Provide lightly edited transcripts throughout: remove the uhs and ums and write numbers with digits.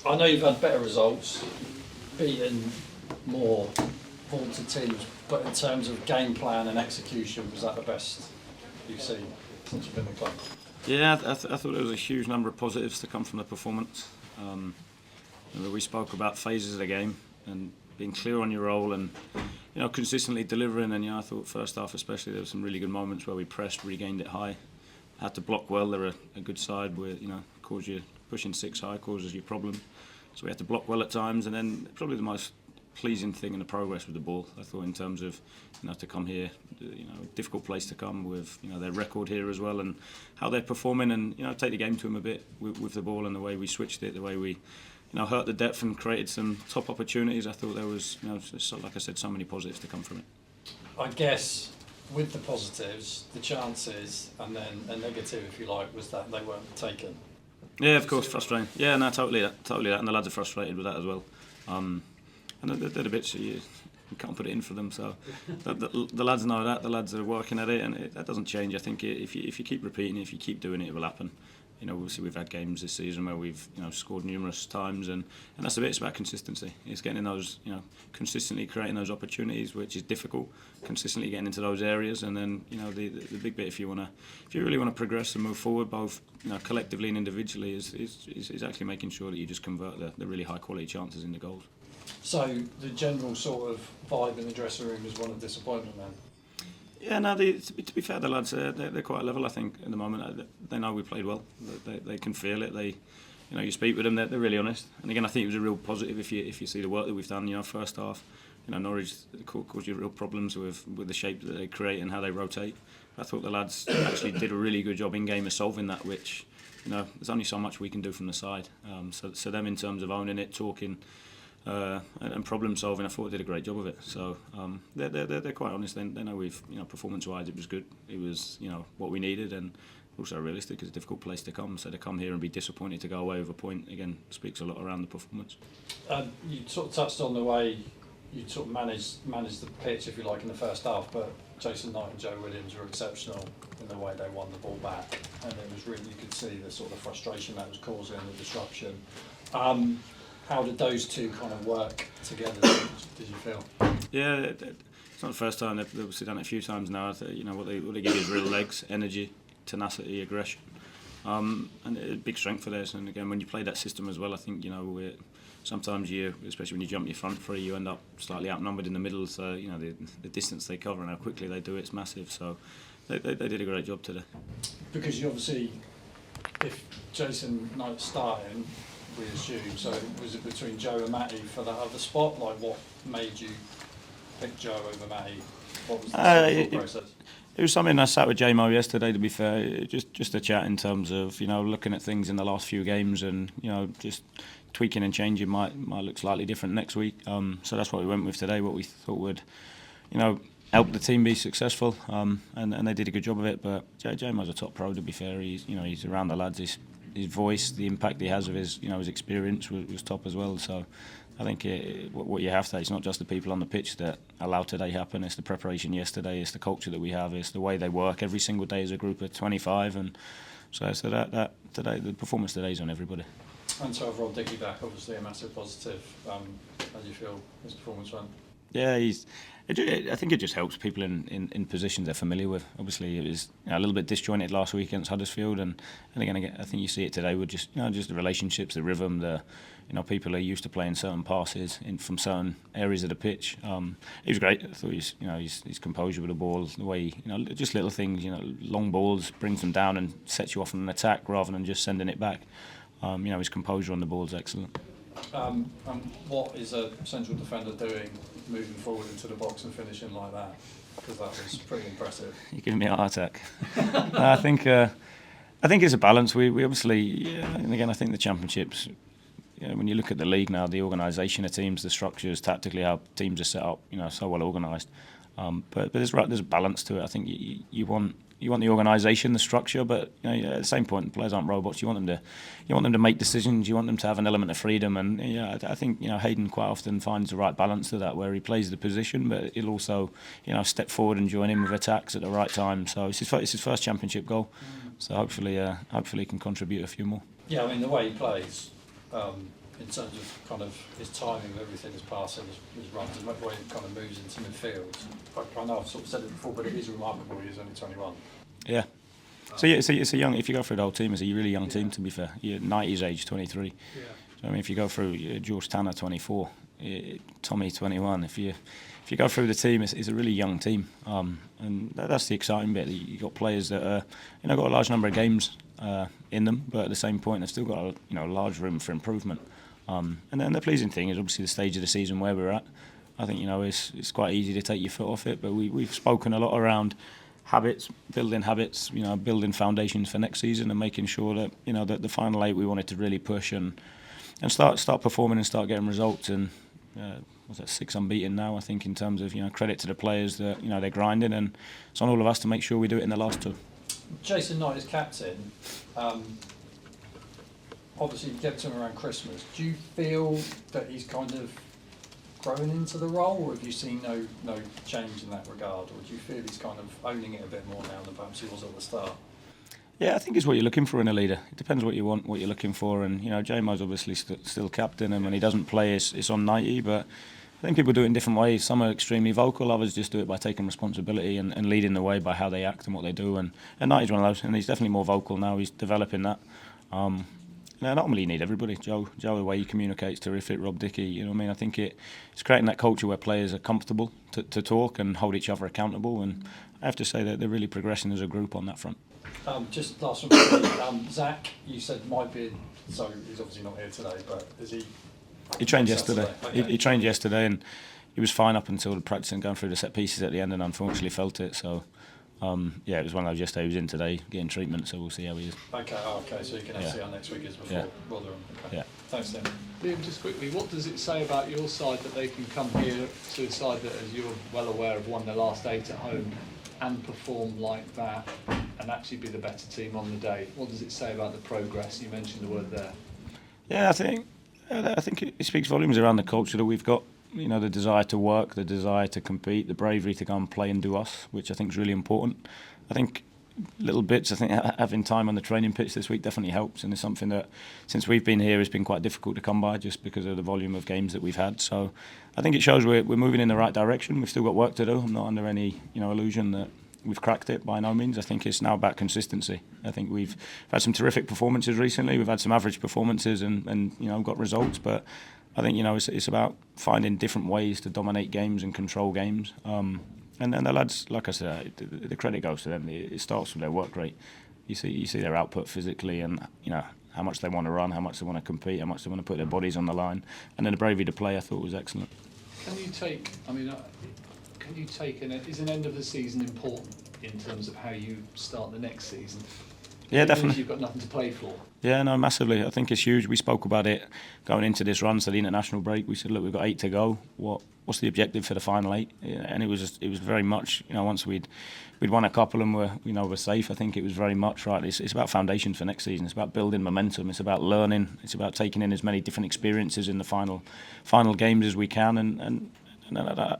I know you've had better results, beaten more vaunted teams, but in terms of game plan and execution, was that the best you've seen since you've been in the club? Yeah, I thought there was a huge number of positives to come from the performance. We spoke about phases of the game and being clear on your role and consistently delivering. And I thought first half especially there were some really good moments where we pressed, regained it high, had to block well. They're a good side where cause you pushing 6 high causes you problem. So we had to block well at times, and then probably the most pleasing thing in the progress with the ball, I thought, in terms of to come here, a difficult place to come with their record here as well, and how they're performing, and take the game to them a bit with the ball and the way we switched it, the way we hurt the depth and created some top opportunities. I thought there was like I said, so many positives to come from it. I guess with the positives, the chances, and then a negative, if you like, was that they weren't taken. Yeah, of course, frustrating. Yeah, no, totally that, and the lads are frustrated with that as well. And they're the bits you can't put it in for them. So the lads know that. The lads are working at it, and that doesn't change. I think if you keep repeating it, if you keep doing it, it will happen. Obviously we've had games this season where we've scored numerous times, and that's the bit. It's about consistency. It's getting those, consistently creating those opportunities, which is difficult. Consistently getting into those areas, and then the big bit, if you really want to progress and move forward, both collectively and individually, is actually making sure that you just convert the really high quality chances into goals. So the general sort of vibe in the dressing room is one of disappointment then? Yeah, no. To be fair, the lads they're quite level. I think at the moment they know we played well. They can feel it. They, you speak with them. They're really honest. And again, I think it was a real positive if you see the work that we've done. First half, Norwich caused you real problems with the shape that they create and how they rotate. I thought the lads actually did a really good job in game of solving that, which there's only so much we can do from the side. So them in terms of owning it, talking. And problem solving, I thought they did a great job of it. So they're quite honest. They know we've performance wise it was good. It was what we needed, and also realistic. It's a difficult place to come. So to come here and be disappointed to go away with a point again speaks a lot around the performance. You sort of touched on the way you sort of managed the pitch, if you like, in the first half, but Jason Knight and Joe Williams were exceptional in the way they won the ball back, and it was really, you could see the sort of frustration that was causing, the disruption. How did those two kind of work together, did you feel? Yeah, it's not the first time. They've obviously done it a few times now. What they give you is real legs, energy, tenacity, aggression, and a big strength for theirs. And again, when you play that system as well, I think sometimes especially when you jump your front three, you end up slightly outnumbered in the middle. So the distance they cover and how quickly they do it's massive. So they did a great job today. Because you obviously, if Jason Knight's starting, we assume, so was it between Joe and Matty for that other spot? Like, what made you pick Joe over Matty? What was the thought process? It was something I sat with JMO yesterday, to be fair, just a chat in terms of looking at things in the last few games, and just tweaking and changing might look slightly different next week. So that's what we went with today, what we thought would help the team be successful, and they did a good job of it. But JMO's a top pro, to be fair. He's around the lads. His voice, the impact he has of his experience was top as well. So I think what you have to, it's not just the people on the pitch that allow today happen. It's the preparation yesterday. It's the culture that we have. It's the way they work every single day as a group of 25. And so that today, the performance today is on everybody. And so overall, Dickie back, obviously a massive positive. How do you feel his performance went? Yeah, I think it just helps people in positions they're familiar with. Obviously, it was a little bit disjointed last week against Huddersfield, and again, I think you see it today with just the relationships, the rhythm, people are used to playing certain passes from certain areas of the pitch. He was great. I thought his composure with the ball, the way just little things, long balls brings them down and sets you off on an attack rather than just sending it back. His composure on the ball is excellent. And what is a central defender doing moving forward into the box and finishing like that? Because that was pretty impressive. You're giving me a heart attack. I think it's a balance. We obviously, and again, I think the championships. When you look at the league now, the organisation of teams, the structures, tactically how teams are set up, so well organised. But there's a balance to it. I think you want the organisation, the structure, but at the same point, the players aren't robots. You want them to make decisions. You want them to have an element of freedom. And I think Hayden quite often finds the right balance to that, where he plays the position, but he'll also step forward and join in with attacks at the right time. So it's his first championship goal. So hopefully he can contribute a few more. Yeah, I mean the way he plays, in terms of kind of his timing of everything, his passing, his runs, and the way he kind of moves into midfield. I know I've sort of said it before, but it is remarkable. He's only 21. Yeah. So yeah, it's a young. If you go through the whole team, it's a really young team. To be fair, 90's age, 23. Yeah. So, I mean, if you go through George Tanner, 24, Tommy, 21. If you go through the team, it's a really young team, and that's the exciting bit. You've got players that are, got a large number of games in them, but at the same point, they've still got a large room for improvement. And then the pleasing thing is obviously the stage of the season where we're at. I think it's quite easy to take your foot off it, but we've spoken a lot around habits, building foundations for next season, and making sure that that the final 8 we wanted to really push and start performing and start getting results. And what's that, 6 unbeaten now, I think, in terms of credit to the players that they're grinding, and it's on all of us to make sure we do it in the last 2. Jason Knight is captain. Obviously, you get to him around Christmas. Do you feel that he's kind of growing into the role, or have you seen no change in that regard, or do you feel he's kind of owning it a bit more now than perhaps he was at the start? Yeah, I think it's what you're looking for in a leader. It depends what you want, what you're looking for, and Jamo's obviously still captain, and when he doesn't play, it's on 90. But I think people do it in different ways. Some are extremely vocal, others just do it by taking responsibility and leading the way by how they act and what they do. And 90's one of those, and he's definitely more vocal now. He's developing that. Not only you need everybody. Joe, the way he communicates, terrific. Rob Dickey, I think it's creating that culture where players are comfortable to talk and hold each other accountable. And I have to say that they're really progressing as a group on that front. Just last one for me. Zach, you said might be, so he's obviously not here today, but is he? He trained yesterday. Okay. He trained yesterday, and he was fine up until the practice and going through the set pieces at the end, and unfortunately felt it. So. It was one of those yesterday. He was in today getting treatment, so we'll see how he is. Okay, so you can see how next week is before Rotherham. Okay. Yeah. Thanks, Tim. Liam, just quickly, what does it say about your side that they can come here to a side that, as you're well aware, have won their last 8 at home and perform like that and actually be the better team on the day? What does it say about the progress? You mentioned the word there. Yeah, I think it speaks volumes around the culture that we've got. The desire to work, the desire to compete, the bravery to go and play and do us, which I think is really important. I think little bits, having time on the training pitch this week definitely helps, and it's something that since we've been here has been quite difficult to come by just because of the volume of games that we've had. So I think it shows we're moving in the right direction. We've still got work to do. I'm not under any illusion that we've cracked it, by no means. I think it's now about consistency. I think we've had some terrific performances recently. We've had some average performances and got results, but I think it's about finding different ways to dominate games and control games. And then the lads, like I said, the credit goes to them. It starts with their work rate. You see their output physically, and how much they want to run, how much they want to compete, how much they want to put their bodies on the line, and then the bravery to play. I thought was excellent. Is an end of the season important in terms of how you start the next season? Yeah, definitely. You've got nothing to play for. Yeah, no, massively. I think it's huge. We spoke about it going into this run, so the international break. We said, look, we've got 8 to go. What's the objective for the final 8? And it was very much, once we'd won a couple and we're safe. I think it was very much right. It's about foundations for next season. It's about building momentum. It's about learning. It's about taking in as many different experiences in the final games as we can. And I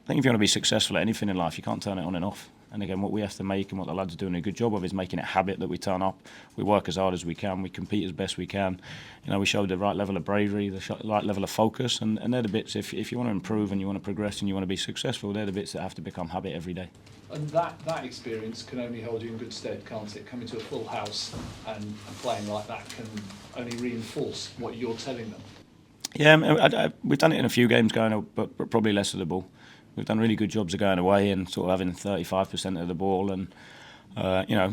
think if you want to be successful at anything in life, you can't turn it on and off. And again, what we have to make and what the lads are doing a good job of is making it a habit that we turn up, we work as hard as we can, we compete as best we can. We show the right level of bravery, the right level of focus, and they're the bits, if you want to improve and you want to progress and you want to be successful, they're the bits that have to become habit every day. And that experience can only hold you in good stead, can't it? Coming to a full house and playing like that can only reinforce what you're telling them. Yeah, we've done it in a few games going, but probably less of the ball. We've done really good jobs of going away and sort of having 35% of the ball and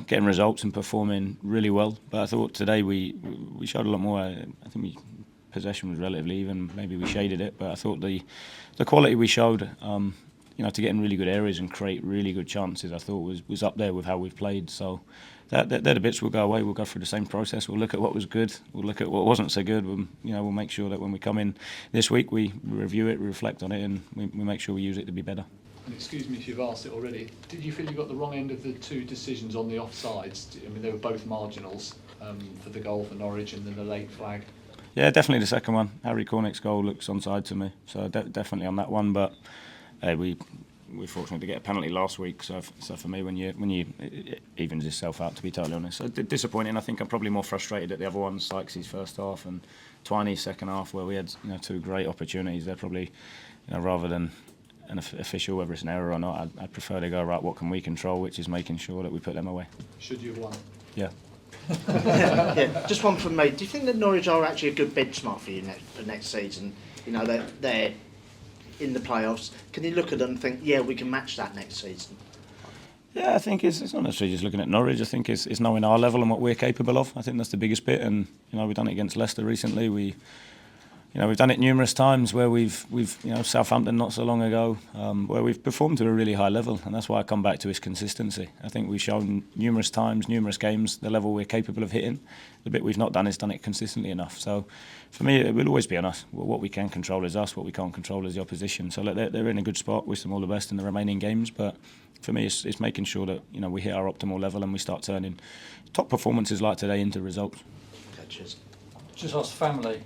getting results and performing really well. But I thought today we showed a lot more. I think possession was relatively even. Maybe we shaded it, but I thought the quality we showed, to get in really good areas and create really good chances, I thought was up there with how we've played. So they're the bits we'll go away. We'll go through the same process. We'll look at what was good. We'll look at what wasn't so good. We'll make sure that when we come in this week, we review it, we reflect on it, and we make sure we use it to be better. And excuse me if you've asked it already. Did you feel you got the wrong end of the 2 decisions on the offsides? I mean, they were both marginals for the goal for Norwich and then the late flag. Yeah, definitely the second one. Harry Cornick's goal looks onside to me, so definitely on that one. But we we were fortunate to get a penalty last week. So for me, when you it evens itself out, to be totally honest. So disappointing. I think I'm probably more frustrated at the other ones, Sykes' first half and Twiney's second half, where we had two great opportunities. They're probably rather than an official, whether it's an error or not, I'd prefer to go right. What can we control? Which is making sure that we put them away. Should you have won? Yeah. Yeah, just one from me. Do you think that Norwich are actually a good benchmark for you for next season? They're in the playoffs. Can you look at them and think, yeah, we can match that next season? Yeah, I think it's not necessarily just looking at Norwich. I think it's knowing our level and what we're capable of. I think that's the biggest bit. And we've done it against Leicester recently. We've done it numerous times where we've Southampton not so long ago, where we've performed to a really high level, and that's why I come back to is consistency. I think we've shown numerous times, numerous games, the level we're capable of hitting. The bit we've not done is done it consistently enough. So for me, it will always be on us. What we can control is us. What we can't control is the opposition. So they're in a good spot. Wish them all the best in the remaining games, but for me, it's making sure that we hit our optimal level and we start turning top performances like today into results. Okay, cheers. Just ask family.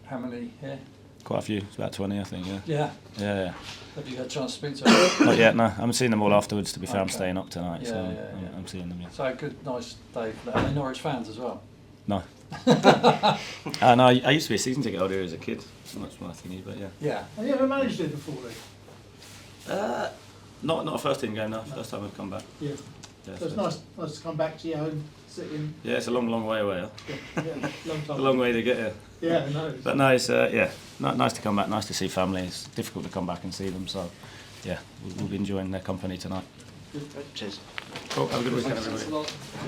How many here? Quite a few. It's about 20, I think. Yeah. Yeah. Have you had a chance to speak to them? Not yet. No, I'm seeing them all afterwards. To be fair, I'm Okay. staying up tonight, so Yeah. I'm seeing them. Yeah. So a good, nice day for that. Are they Norwich fans as well? No. No, I used to be a season ticket holder as a kid. Not much more thingy, but yeah. Yeah. Have you ever managed it before, Lee? Not a first team game. No, first time I've come back. Yeah. Yeah, So it's nice to come back to your home, sit in. Yeah, it's a long way away. Huh? Yeah, long time. A long way to get here. Yeah, no. But no, it's nice to come back. Nice to see family. It's difficult to come back and see them. So yeah, we'll be enjoying their company tonight. Cheers. Cool. Have a good weekend, Thanks everybody. a lot.